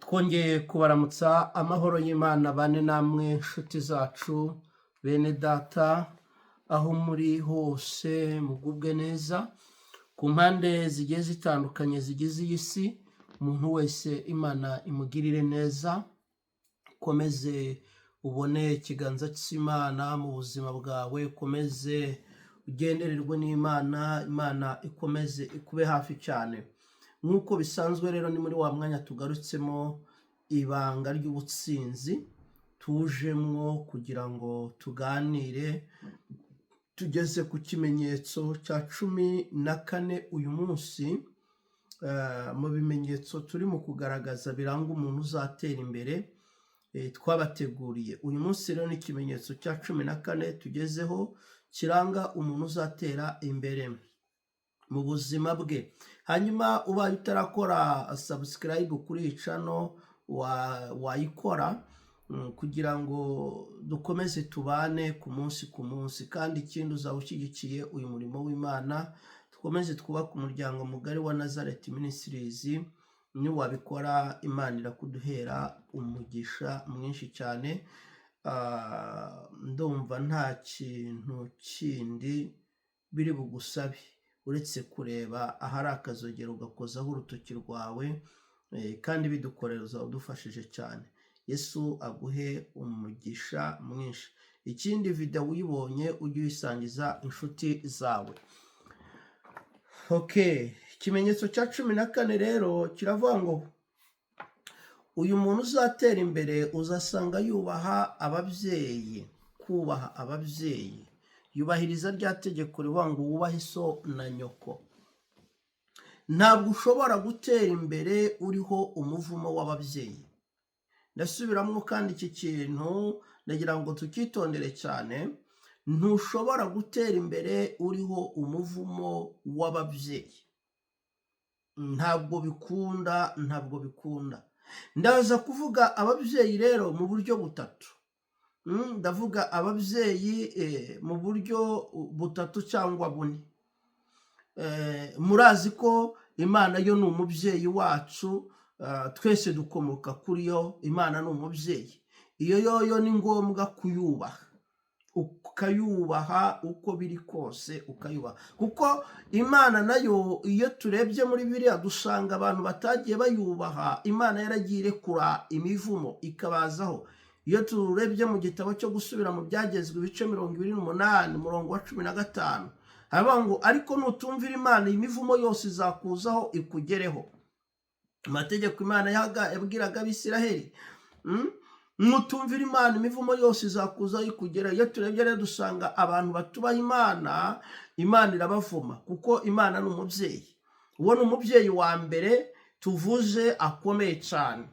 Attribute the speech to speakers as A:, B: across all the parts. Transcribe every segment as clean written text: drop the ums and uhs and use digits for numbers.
A: twongeye kubaramutsa amahoro y'Imana bane namwe nshuti zacu bene data aho muri hose mugubwe neza ku mpande zigiye zitandukanye zigize iyi si. Umuntu wese Imana imugirire neza, ukomeze ubone ikiganza cy'Imana mu buzima bwawe, ukomeze ugendererwe n'Imana, Imana ikomeze ikube hafi cyane. Nk'uko bisanzwe rero ni muri wa mwanya tugarutsemo ibanga ry'ubutsinzi, tujemwo kugira ngo tuganire, tugeze ku kimenyetso cya 14 uyu munsi. Mu bimenyetso turi mu kugaragaza biranga umuntu uzatera imbere, twabateguriye uyu munsi rero ni ikimenyetso cya 14 tugezeho kiranga umuntu uzatera imbere mu buzima bwe. Hanyuma ubaye utarakora subscribe kuri iyi channel wayikora kugira ngo dukomeze tubane ku munsi, kandi ikindi uzaba ushyigikiye uyu murimo w'Imana, dukomeze twubaka umuryango mugari wa Nazareth Ministries. Ni wabikora Imana irakuduhera umugisha mwinshi cyane. Ndumva nta kintu kindi biri bugusabe uretse kureba ahari akazogera ugakozaho urutoki rwawe, kandi bidukoreza udufashije cyane. Yesu aguhe umugisha mwinshi. Ikindi video uyibonye ujye uyisangiza inshuti zawe. Ikimenyetso cya 14 rero kiravuga ngo uyu muntu uzatera imbere uzasanga yubaha ababyeyi. Kubaha ababyeyi, yubahiriza rya tegeko rivuga ngo wubahe so na nyoko. Ntabwo ushobora gutera imbere uriho umuvumo w'ababyeyi. Ndasubiramo kandi iki kintu ndagira ngo tukitondere cyane. Ntushobora gutera imbere uriho umuvumo w'ababyeyi. Ntabwo bikunda. Ndaza kuvuga ababyeyi rero mu buryo butatu. Ndavuga ababyeyi mu buryo butatu cyangwa bune. Murazi ko Imana yo ni umubyeyi wacu, twese dukomoka kuri yo. Imana ni umubyeyi. Iyo yoyo ni ngombwa kuyubaha, ukayubaha uko biri kose, ukayubaha. Kuko Imana nayo iyo turebye muri Bibiliya dusanga abantu batagiye bayubaha, Imana yaragiye irekura imivumo ikabazaho. Iyo turebye mu gitabo cyo gusubira mu byagezwe ibice 28 umurongo wa 15, haba ngo ariko nutumvira Imana imivumo yose izakuzaho ikugereho. Amategeko Imana yabwiraga Abisiraheli, nutumvira Imana imivumo yose izakuzaho ikugereho. Iyo turebye rero dusanga abantu batubaha Imana, Imana irabavuma, kuko Imana ni umubyeyi. Uwo ni umubyeyi wa mbere tuvuze akomeye cyane.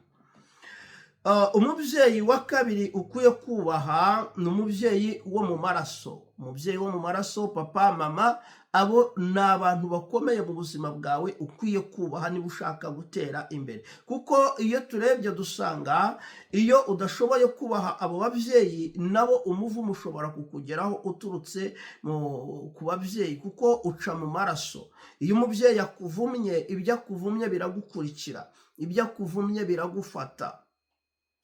A: Umubyeyi wa kabiri ukwiye kubaha ni umubyeyi wo mu maraso. Umubyeyi wo mu maraso, papa, mama, abo ni abantu bakomeye mu buzima bwawe ukwiye kubaha niba ushaka gutera imbere. Kuko iyo turebye dusanga iyo udashoboye kubaha abo babyeyi, nabo umuvumo ushobora kukugeraho uturutse ku babyeyi, kuko uca mu maraso. Iyo umubyeyi akuvumye, ibyo akuvumye biragukurikira, ibyo akuvumye biragufata.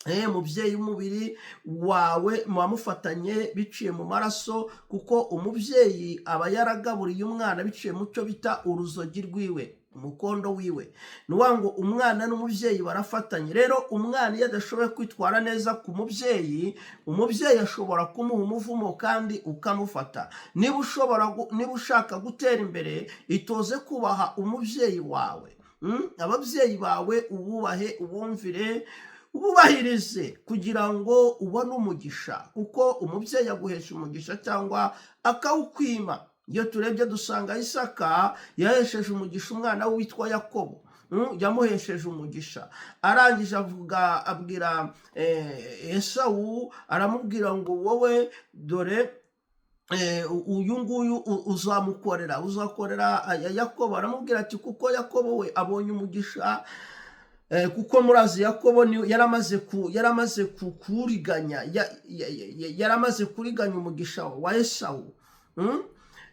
A: Mubyeyi w'umubiri wawe mubamufatanye biciye mu maraso, kuko umubyeyi aba yaragaburiye umwana biciye mu cyo bita uruzogi rwiwe, umukondo wiwe. Nuwa ngo umwana n'umubyeyi barafatanye. Rero umwana iyo adashoboye kwitwara neza ku mubyeyi, umubyeyi ashobora kumuha umuvumo kandi ukamufata. Niba ushaka gutera imbere, itoze kubaha umubyeyi wawe. Ababyeyi bawe ububahe, ubumvire, ububahirize kugira ngo ubone umugisha, kuko umubyeyi aguhesha umugisha cyangwa akawukwima. Iyo turebye dusanga Isaka yahesheje umugisha umwana we witwa Yakobo. Yamuhesheje umugisha. Arangije abwira Esawu, aramubwira ngo wowe dore uyu nguyu uzakorera Yakobo. Aramubwira ati kuko Yakobo we abonye umugisha, kuko murazi Yakobo yaramaze kuriganya umugisha wa Esawu.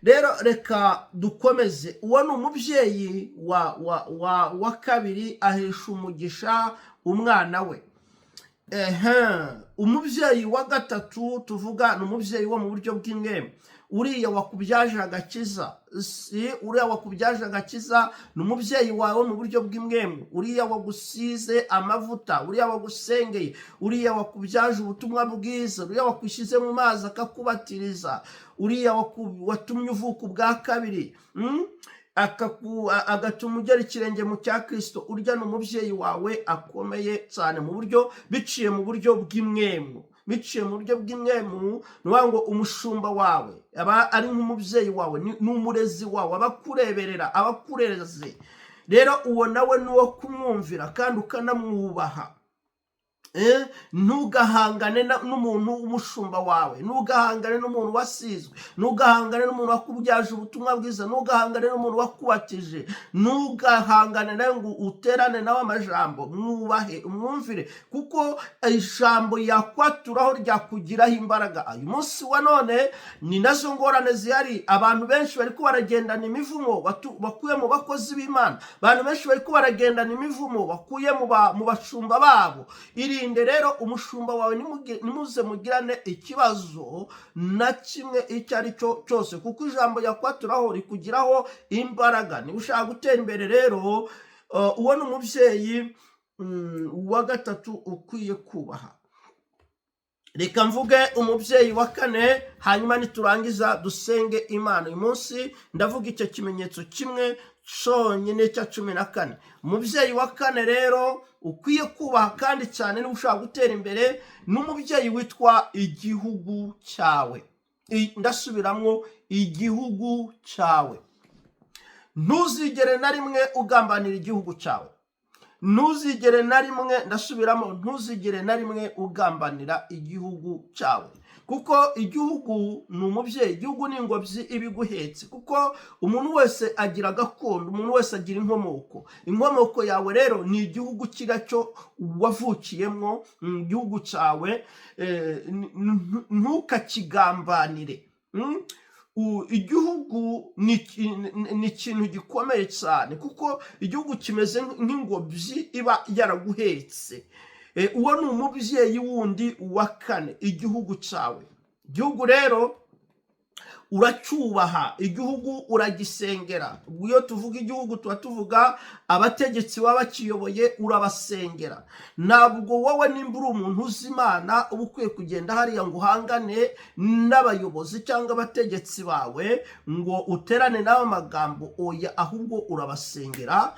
A: rero reka dukomeze. Uwo ni umubyeyi wa kabiri ahesha umugisha umwana we. Umubyeyi wa gatatu tuvuga ni umubyeyi wo mu buryo bw'imwemwe. Uriya wakubyaje agakiza, uriya wakubyaje agakiza ni umubyeyi wawe mu buryo bw'imwemwe. Uriya wagusize amavuta, uriya wagusengeye, uriya wakubyaje ubutumwa bwiza, uriya wakushyize mu mazi akakubatiriza, uriya watumye uvuka ubwa kabiri, agatuma ugera ikirenge mu cya Kristo. Urya ni umubyeyi wawe akomeye cyane mu buryo biciye mu buryo bw'imwemwe. Biciye mu buryo bw'imwemwe ni ngo umushumba wawe aba ari nk'umubyeyi wawe, ni umurezi wawe, abakureberera, abakureze. Rero uwo nawe ni uwo kumwumvira kandi ukanamwubaha. Ntugahangane n'umuntu w'umushumba wawe, ntugahangane n'umuntu wasizwe, ntugahangane n'umuntu wakubyaje ubutumwa bwiza, ntugahangane n'umuntu wakubatije, ntugahangane nawe ngo uterane nawe amajambo. Mwubahe, umwumvire, kuko ijambo yakwaturaho ryakugiraho imbaraga. Uyu munsi wa none ni nazo ngorane zihari. Abantu benshi bari ko baragendana imivumo bakuye mu bakozi b'Imana. Abantu benshi bari ko baragendana imivumo bakuye mu bashumba babo. Irinde rero umushumba wawe nimuze mugirane ikibazo na kimwe icyo ari cyo cyose, kuko ijambo yakwaturaho rikugiraho imbaraga. Niba ushaka gutera imbere rero, uwo ni umubyeyi wa gatatu ukwiye kubaha. Reka mvuge umubyeyi wa kane, hanyuma niturangiza dusenge Imana. Uyu munsi ndavuga icyo kimenyetso kimwe cyonyine cya 14. Umubyeyi wa kane rero ukwiye kubaha kandi cyane niba ushaka gutera imbere, n'umubyeyi witwa igihugu cyawe. Ndasubiramo, igihugu cyawe. Ntuzigere na rimwe ugambanira igihugu cyawe. Ntuzigere na rimwe, ndasubiramo, ntuzigere na rimwe ugambanira igihugu cyawe, kuko igihugu ni umubyeyi. Igihugu ni ingobyi ibiguhetse, kuko umuntu wese agira gakondo, umuntu wese agira inkomoko. Inkomoko yawe rero ni igihugu kiracyo wavukiyemo, igihugu cyawe. Ntukakigambanire. Igihugu ni ikintu gikomeye cyane, kuko igihugu kimeze nk'ingobyi iba yaraguhetse. Uwo ni umubyeyi wundi wa kane, igihugu cyawe. Igihugu rero uracyubaha, igihugu uragisengera. Iyo tuvuga igihugu tuba tuvuga abategetsi baba bakiyoboye, urabasengera. Ntabwo wowe nimba uri umuntu uzi Imana uba ukwiye kugenda hariya ngo uhangane n'abayobozi cyangwa abategetsi bawe ngo uterane n'abo magambo. Oya, ahubwo urabasengera,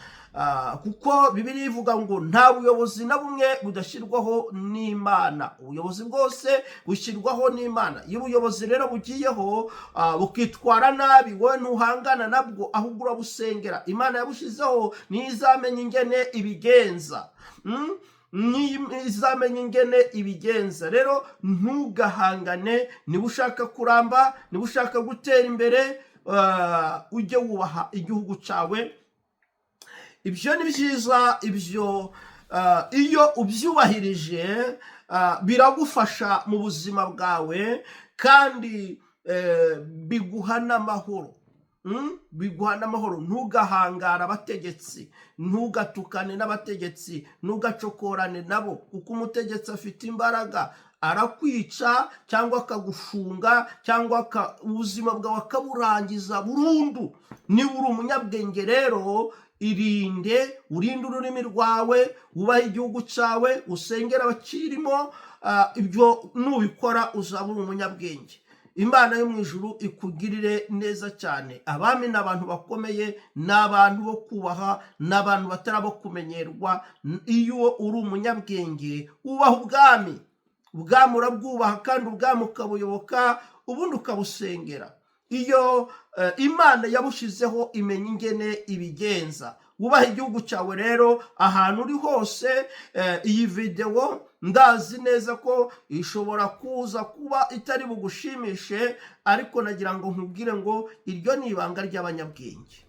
A: kuko Bibiliya ivuga ngo nta buyobozi na bumwe budashyirwaho n'Imana. Ubuyobozi bwose bushyirwaho n'Imana. Iyo ubuyobozi rero bugiyeho bukitwara nabi, wowe ntuhangana nabwo, ahubwo urabusengera. Imana yabushizeho ntizamenye ingene ibigenza. Izamenye ingene ibigenza. Rero ntugahangane. Niba ushaka kuramba, niba ushaka gutera imbere, ujye wubaha igihugu cyawe. Ibyo ni byiza. Ibyo iyo ubyubahirije biragufasha mu buzima bwawe, kandi biguha n'amahoro. Biguha n'amahoro. Ntugahangara abategetsi, ntugatukane n'abategetsi, ntugacokorane nabo, kuko umutegetsi afite imbaraga. Arakwica cyangwa akagufunga, cyangwa ubuzima bwawe akaburangiza burundu. Niba uri umunyabwenge rero, urinde ururimi rwawe, wubaha igihugu cyawe, usengera abakirimo. Ibyo nubikora uzaba uri umunyabwenge. Imana yo mu ijuru ikugirire neza cyane. Abami ni abantu bakomeye, ni abantu bo kubaha, ni abantu batari abo kumenyerwa. Iyo uri umunyabwenge ubaha ubwami. Ubwami urabwubaha kandi ubwami ukabuyoboka, ubundi ukabusengera. Iyo Imana yabushizeho imenya ingene ibigenza. Wubaha igihugu cyawe rero ahantu uri hose. Iyi video ndazi neza ko ishobora kuza kuba itari bugushimishe, ariko nagira ngo nkubwire ngo iryo ni ibanga ry'abanyabwenge.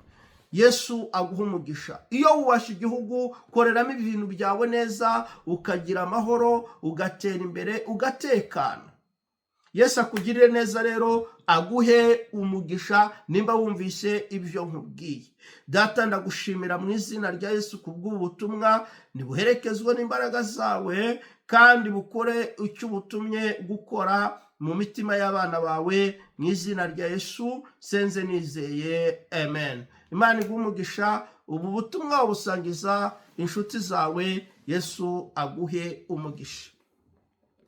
A: Yesu aguha umugisha. Iyo wubasha igihugu, koreramo ibintu byawe neza, ukagira amahoro, ugatera imbere, ugatekana. Yesu akugirire neza rero, aguhe umugisha nimba wumvise ibyo nkubwiye. Data, ndagushimira mu izina rya Yesu kubw'ubutumwa, nibuherekezwe n'imbaraga zawe kandi bukore icyo ubutumye gukora mu mitima y'abana bawe, mu izina rya Yesu senze nizeye, amen. Imana iguhe umugisha, ubu butumwa ubusangiza inshuti zawe. Yesu aguhe umugisha.